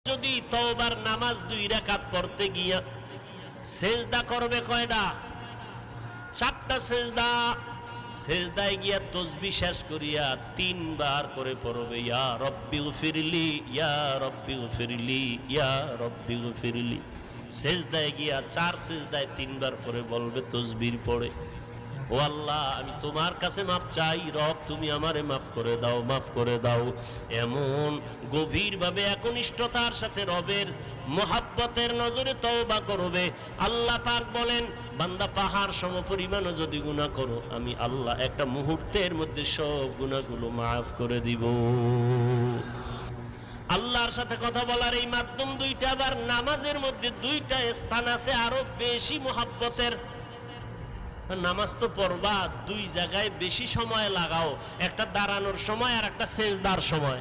যদি তওবার নামাজ 2 রাকাত পড়তে গিয়া সিজদা করবে কয়টা? 4টা সিজদা। সিজদায় গিয়া তাসবিহ শেষ করিয়া 3 বার করে পড়বে ইয়া রব্বি গফিরলি, ইয়া রব্বি গফিরলি, ইয়া রব্বি গফিরলি। সিজদায় গিয়া 4 সিজদায় 3 বার করে বলবে তাসবিহ পড়ে, ও আল্লাহ আমি তোমার কাছে মাফ চাই, রব তুমি আমারে মাফ করে দাও, মাফ করে দাও। এমন গভীরভাবে একনিষ্ঠতার সাথে রবের মোহাব্বতের নজরে তওবা করবে। আল্লাহ পাক বলেন, বান্দা পাহাড় সমপরিমাণও যদি গুনাহ করো, আমি আল্লাহ একটা মুহূর্তের মধ্যে সব গুনাহগুলো মাফ করে দিব। আল্লাহর সাথে কথা বলার এই মাধ্যম দুইটা। আবার নামাজের মধ্যে 2টা স্থান আছে আরো বেশি মোহাব্বতের। নামাজ তো পড়বা, 2 জায়গায় বেশি সময় লাগাও, একটা দাঁড়ানোর সময় আর একটা সেজদার সময়।